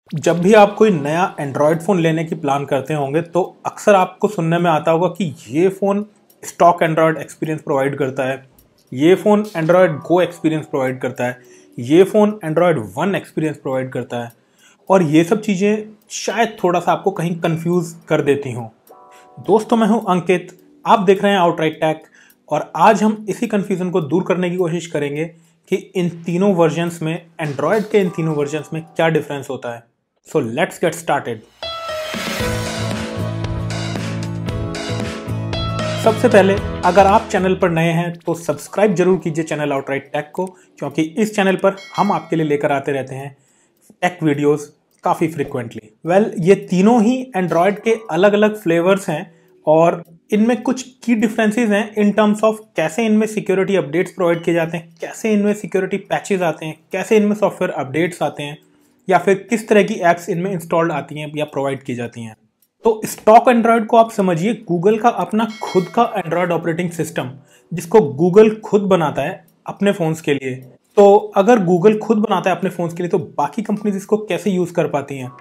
जब भी आप कोई नया एंड्रॉयड फ़ोन लेने की प्लान करते होंगे तो अक्सर आपको सुनने में आता होगा कि ये phone stock Android experience provide करता है, ये फ़ोन एंड्रॉयड गो एक्सपीरियंस प्रोवाइड करता है, ये phone Android one experience provide करता है। और ये सब चीज़ें शायद थोड़ा सा आपको कहीं कंफ्यूज कर देती हों। दोस्तों, मैं हूं अंकित, आप देख रहे हैं आउटराइट टेक और आज हम इसी कन्फ्यूज़न को दूर करने की कोशिश करेंगे कि इन तीनों वर्जन्स में, एंड्रॉयड के इन तीनों वर्जन्स में क्या डिफरेंस होता है। So let's get started. सबसे पहले, अगर आप चैनल पर नए हैं तो सब्सक्राइब जरूर कीजिए चैनल आउटराइट टेक को, क्योंकि इस चैनल पर हम आपके लिए लेकर आते रहते हैं टेक वीडियोस काफ़ी फ्रिक्वेंटली। ये तीनों ही एंड्रॉयड के अलग अलग फ्लेवर्स हैं और इनमें कुछ की डिफरेंसेस हैं इन टर्म्स ऑफ कैसे इनमें सिक्योरिटी अपडेट्स प्रोवाइड किए जाते हैं, कैसे इनमें सिक्योरिटी पैचेस आते हैं, कैसे इनमें सॉफ्टवेयर अपडेट्स आते हैं, या फिर किस तरह की एप्स इनमें इंस्टॉल्ड आती हैं या प्रोवाइड की जाती हैं। तो स्टॉक एंड्रॉयड को आप समझिए गूगल का अपना खुद का एंड्रॉयड ऑपरेटिंग सिस्टम, जिसको गूगल खुद बनाता है अपने फ़ोन्स के लिए। तो अगर गूगल खुद बनाता है अपने फ़ोन्स के लिए तो बाकी कंपनीज इसको कैसे यूज़ कर पाती हैं?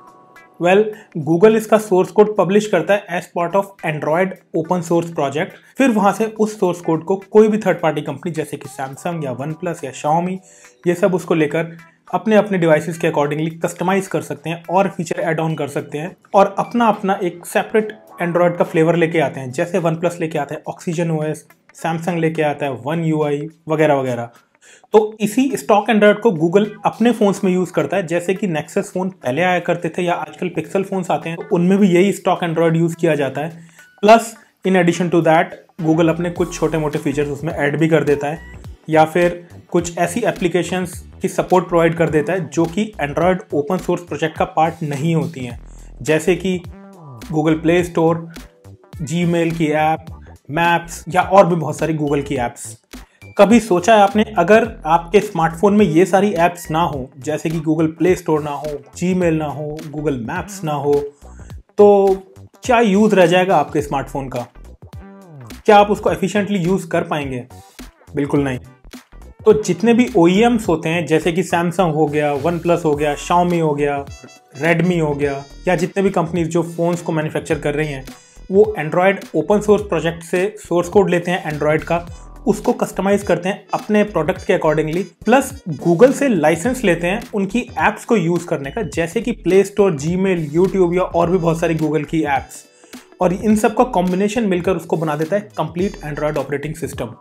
गूगल इसका सोर्स कोड पब्लिश करता है as part of Android open source project. फिर वहां से उस सोर्स कोड को कोई भी थर्ड पार्टी कंपनी जैसे कि सैमसंग या वन प्लस या शाओमी, ये सब उसको लेकर अपने अपने डिवाइसेस के अकॉर्डिंगली कस्टमाइज कर सकते हैं और फीचर ऐड ऑन कर सकते हैं और अपना अपना एक सेपरेट एंड्रॉयड का फ्लेवर लेके आते हैं। जैसे वन प्लस लेके आता है ऑक्सीजन ओएस, सैमसंग लेके आता है वन यूआई वगैरह वगैरह। तो इसी स्टॉक एंड्रॉयड को गूगल अपने फोन्स में यूज करता है। जैसे कि नेक्सस फोन पहले आया करते थे या आजकल पिक्सल फोन्स आते हैं, तो उनमें भी यही स्टॉक एंड्रॉयड यूज किया जाता है। Plus in addition to that Google अपने कुछ छोटे मोटे फीचर्स उसमें ऐड भी कर देता है या फिर कुछ ऐसी एप्लीकेशंस की सपोर्ट प्रोवाइड कर देता है जो कि एंड्रॉयड ओपन सोर्स प्रोजेक्ट का पार्ट नहीं होती हैं। जैसे कि गूगल प्ले स्टोर, जीमेल की ऐप, मैप्स या और भी बहुत सारी गूगल की ऐप्स। कभी सोचा है आपने, अगर आपके स्मार्टफोन में ये सारी ऐप्स ना हो, जैसे कि गूगल प्ले स्टोर ना हो, जीमेल ना हो, गूगल मैप्स ना हो, तो क्या यूज़ रह जाएगा आपके स्मार्टफोन का? क्या आप उसको एफिशिएंटली यूज़ कर पाएंगे? बिल्कुल नहीं। तो जितने भी OEMs होते हैं, जैसे कि सैमसंग हो गया, वन प्लस हो गया, शाओमी हो गया, रेडमी हो गया, या जितने भी कंपनीज जो फ़ोन्स को मैन्युफैक्चर कर रही हैं, वो एंड्रॉयड ओपन सोर्स प्रोजेक्ट से सोर्स कोड लेते हैं एंड्रॉयड का, उसको कस्टमाइज करते हैं अपने प्रोडक्ट के अकॉर्डिंगली। प्लस गूगल से लाइसेंस लेते हैं उनकी ऐप्स को यूज़ करने का, जैसे कि प्ले स्टोर, जीमेल, यूट्यूब या और भी बहुत सारी गूगल की ऐप्स। और इन सब का कॉम्बिनेशन मिलकर उसको बना देता है कंप्लीट एंड्रॉयड ऑपरेटिंग सिस्टम।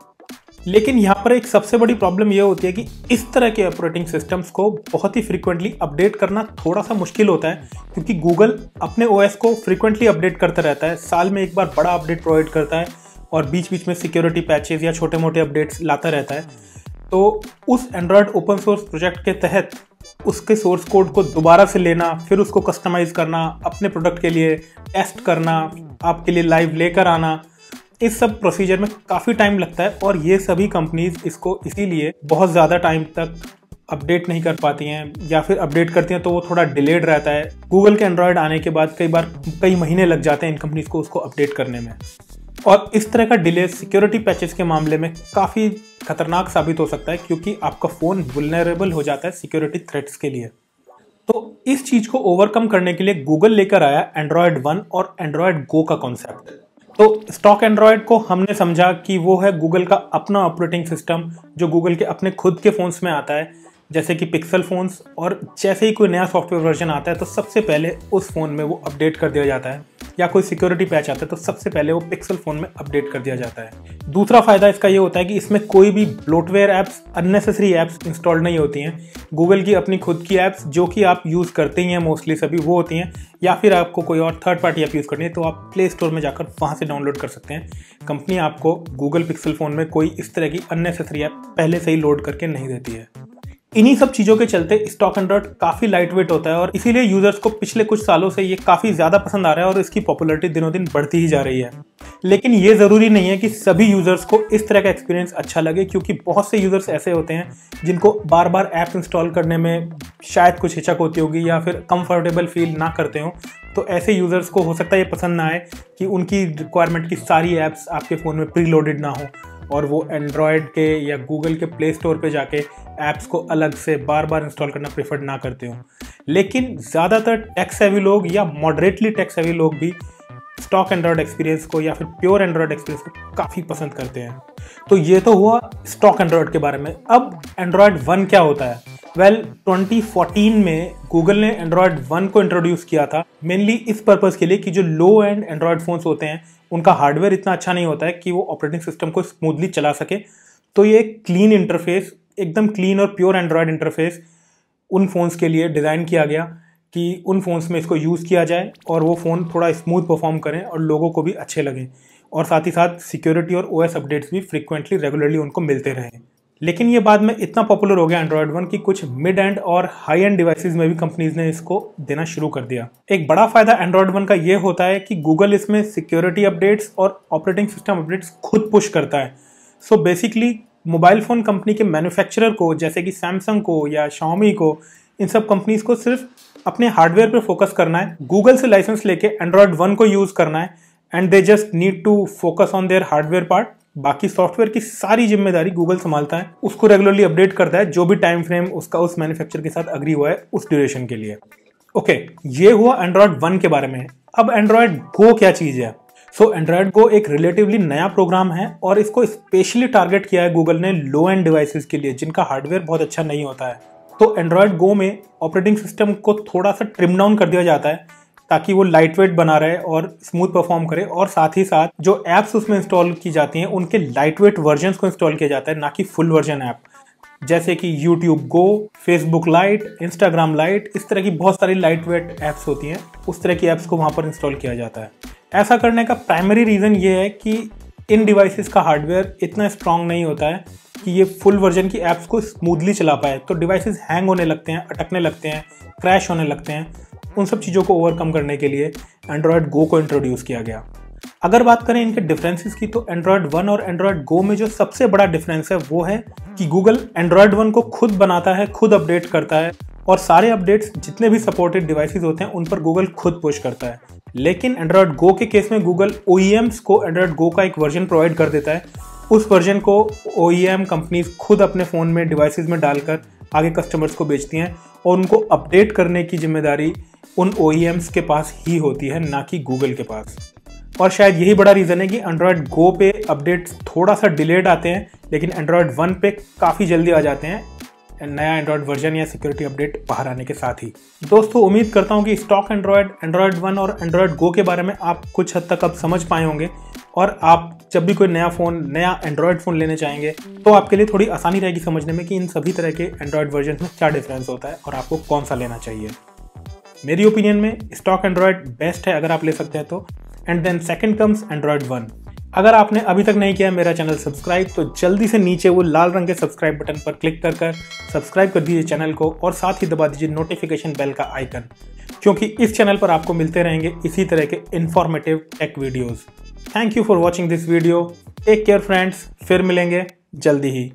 लेकिन यहाँ पर एक सबसे बड़ी प्रॉब्लम यह होती है कि इस तरह के ऑपरेटिंग सिस्टम्स को बहुत ही फ्रीक्वेंटली अपडेट करना थोड़ा सा मुश्किल होता है, क्योंकि गूगल अपने OS को फ्रीक्वेंटली अपडेट करता रहता है। साल में एक बार बड़ा अपडेट प्रोवाइड करता है और बीच बीच में सिक्योरिटी पैचेस या छोटे मोटे अपडेट्स लाता रहता है। तो उस एंड्रॉयड ओपन सोर्स प्रोजेक्ट के तहत उसके सोर्स कोड को दोबारा से लेना, फिर उसको कस्टमाइज करना, अपने प्रोडक्ट के लिए टेस्ट करना, आपके लिए लाइव लेकर आना, इस सब प्रोसीजर में काफ़ी टाइम लगता है। और ये सभी कंपनीज इसको इसीलिए बहुत ज़्यादा टाइम तक अपडेट नहीं कर पाती हैं, या फिर अपडेट करती हैं तो वो थोड़ा डिलेड रहता है। गूगल के एंड्रॉयड आने के बाद कई महीने लग जाते हैं इन कंपनीज को उसको अपडेट करने में। और इस तरह का डिले सिक्योरिटी पैचेस के मामले में काफ़ी खतरनाक साबित हो सकता है, क्योंकि आपका फ़ोन वुल्नरेबल हो जाता है सिक्योरिटी थ्रेट्स के लिए। तो इस चीज़ को ओवरकम करने के लिए गूगल लेकर आया एंड्रॉयड वन और एंड्रॉयड गो का कॉन्सेप्ट। तो स्टॉक एंड्रॉयड को हमने समझा कि वो है गूगल का अपना ऑपरेटिंग सिस्टम जो गूगल के अपने खुद के फ़ोन्स में आता है, जैसे कि पिक्सल फ़ोन्स। और जैसे ही कोई नया सॉफ्टवेयर वर्जन आता है तो सबसे पहले उस फ़ोन में वो अपडेट कर दिया जाता है, या कोई सिक्योरिटी पैच आता है तो सबसे पहले वो पिक्सल फ़ोन में अपडेट कर दिया जाता है। दूसरा फ़ायदा इसका ये होता है कि इसमें कोई भी bloatware apps, unnecessary apps installed नहीं होती हैं। गूगल की अपनी खुद की ऐप्स जो कि आप यूज़ करते ही हैं मोस्टली सभी, वो होती हैं, या फिर आपको कोई और थर्ड पार्टी ऐप यूज़ करनी है तो आप प्ले स्टोर में जाकर वहाँ से डाउनलोड कर सकते हैं। कंपनी आपको गूगल पिक्सल फ़ोन में कोई इस तरह की अननेसेसरी ऐप पहले से ही लोड करके नहीं देती है। इन्हीं सब चीज़ों के चलते स्टॉक एंड्रॉयड काफ़ी लाइट वेट होता है और इसीलिए यूजर्स को पिछले कुछ सालों से ये काफ़ी ज़्यादा पसंद आ रहा है और इसकी पॉपुलैरिटी दिनों दिन बढ़ती ही जा रही है। लेकिन ये ज़रूरी नहीं है कि सभी यूजर्स को इस तरह का एक्सपीरियंस अच्छा लगे, क्योंकि बहुत से यूजर्स ऐसे होते हैं जिनको बार बार ऐप इंस्टॉल करने में शायद कुछ हिचक होती होगी या फिर कंफर्टेबल फील ना करते हो। तो ऐसे यूजर्स को हो सकता है ये पसंद ना आए कि उनकी रिक्वायरमेंट की सारी ऐप्स आपके फ़ोन में प्री लोडेड ना हो। और वो एंड्रॉयड के या गूगल के प्ले स्टोर पे जाके ऐप्स को अलग से बार बार इंस्टॉल करना प्रेफर ना करते हो। लेकिन ज़्यादातर टेक सेवी लोग या मॉडरेटली टेक सेवी लोग भी स्टॉक एंड्रॉयड एक्सपीरियंस को या फिर प्योर एंड्रॉयड एक्सपीरियंस को काफ़ी पसंद करते हैं। तो ये तो हुआ स्टॉक एंड्रॉयड के बारे में। अब एंड्रॉयड 1 क्या होता है? वेल 2014 में गूगल ने एंड्रॉयड 1 को इंट्रोड्यूस किया था, मेनली इस पर्पज़ के लिए कि जो लो एंड एंड्रॉयड फ़ोन्स होते हैं उनका हार्डवेयर इतना अच्छा नहीं होता है कि वो ऑपरेटिंग सिस्टम को स्मूथली चला सके। तो ये क्लीन इंटरफेस, एकदम क्लीन और प्योर एंड्रॉयड इंटरफेस उन फ़ोन्स के लिए डिज़ाइन किया गया कि उन फ़ोन्स में इसको यूज़ किया जाए और वो फ़ोन थोड़ा स्मूथ परफॉर्म करें और लोगों को भी अच्छे लगें, और साथ ही साथ सिक्योरिटी और ओएस अपडेट्स भी फ्रीक्वेंटली रेगुलरली उनको मिलते रहें। लेकिन ये बाद में इतना पॉपुलर हो गया एंड्रॉयड 1 की कुछ मिड एंड और हाई एंड डिवाइसेस में भी कंपनीज ने इसको देना शुरू कर दिया। एक बड़ा फायदा एंड्रॉयड 1 का ये होता है कि गूगल इसमें सिक्योरिटी अपडेट्स और ऑपरेटिंग सिस्टम अपडेट्स खुद पुश करता है। So basically mobile phone company के मैन्युफैक्चरर को, जैसे कि सैमसंग को या शाओमी को, इन सब कंपनीज को सिर्फ अपने हार्डवेयर पर फोकस करना है, गूगल से लाइसेंस लेके एंड्रॉयड 1 को यूज़ करना है, and they just need to focus on their hardware part. बाकी सॉफ्टवेयर की सारी जिम्मेदारी गूगल संभालता है, उसको रेगुलरली अपडेट करता है जो भी टाइम फ्रेम उसका उस मैन्युफैक्चरर के साथ अग्री हुआ है उस ड्यूरेशन के लिए। ओके, ये हुआ एंड्रॉयड 1 के बारे में। अब एंड्रॉयड गो क्या चीज़ है? सो एंड्रॉयड गो एक रिलेटिवली नया प्रोग्राम है और इसको स्पेशली टारगेट किया है गूगल ने लो एंड डिवाइसेस के लिए जिनका हार्डवेयर बहुत अच्छा नहीं होता है। तो एंड्रॉयड गो में ऑपरेटिंग सिस्टम को थोड़ा सा ट्रिम डाउन कर दिया जाता है ताकि वो लाइट वेट बना रहे और स्मूथ परफॉर्म करे, और साथ ही साथ जो ऐप्स उसमें इंस्टॉल की जाती हैं उनके लाइट वेट वर्जन को इंस्टॉल किया जाता है, ना कि फुल वर्जन ऐप, जैसे कि यूट्यूब गो, फेसबुक लाइट, इंस्टाग्राम लाइट, इस तरह की बहुत सारी लाइट वेट ऐप्स होती हैं, उस तरह की ऐप्स को वहाँ पर इंस्टॉल किया जाता है। ऐसा करने का प्राइमरी रीज़न ये है कि इन डिवाइसेस का हार्डवेयर इतना स्ट्रांग नहीं होता है कि ये फुल वर्जन की ऐप्स को स्मूथली चला पाए। तो डिवाइसेस हैंग होने लगते हैं, अटकने लगते हैं, क्रैश होने लगते हैं। उन सब चीज़ों को ओवरकम करने के लिए एंड्रॉयड गो को इंट्रोड्यूस किया गया। अगर बात करें इनके डिफरेंसेस की, तो एंड्रॉयड 1 और एंड्रॉयड गो में जो सबसे बड़ा डिफरेंस है वो है कि गूगल एंड्रॉयड 1 को खुद बनाता है, खुद अपडेट करता है, और सारे अपडेट्स जितने भी सपोर्टेड डिवाइसेस होते हैं उन पर गूगल खुद पुश करता है। लेकिन एंड्रॉयड गो के केस में गूगल OEMs को एंड्रॉयड गो का एक वर्जन प्रोवाइड कर देता है। उस वर्जन को OEM कंपनीज खुद अपने फ़ोन में, डिवाइसेस में डालकर आगे कस्टमर्स को बेचती हैं, और उनको अपडेट करने की जिम्मेदारी उन OEMs के पास ही होती है, ना कि गूगल के पास। और शायद यही बड़ा रीज़न है कि एंड्रॉयड गो पे अपडेट्स थोड़ा सा डिलेड आते हैं, लेकिन एंड्रॉयड 1 पे काफ़ी जल्दी आ जाते हैं, नया एंड्रॉयड वर्जन या सिक्योरिटी अपडेट बाहर आने के साथ ही। दोस्तों, उम्मीद करता हूँ कि स्टॉक एंड्रॉयड 1 और एंड्रॉयड गो के बारे में आप कुछ हद तक अब समझ पाए होंगे, और आप जब भी कोई नया एंड्रॉयड फ़ोन लेने चाहेंगे तो आपके लिए थोड़ी आसानी रहेगी समझने में कि इन सभी तरह के एंड्रॉयड वर्जन में क्या डिफरेंस होता है और आपको कौन सा लेना चाहिए। मेरी ओपिनियन में स्टॉक एंड्रॉयड बेस्ट है अगर आप ले सकते हैं तो, and then second comes android 1। अगर आपने अभी तक नहीं किया मेरा चैनल सब्सक्राइब, तो जल्दी से नीचे वो लाल रंग के सब्सक्राइब बटन पर क्लिक कर सब्सक्राइब कर दीजिए चैनल को, और साथ ही दबा दीजिए नोटिफिकेशन बेल का आइकन, क्योंकि इस चैनल पर आपको मिलते रहेंगे इसी तरह के informative tech videos. Thank you for watching this video. Take care friends, फिर मिलेंगे जल्दी ही।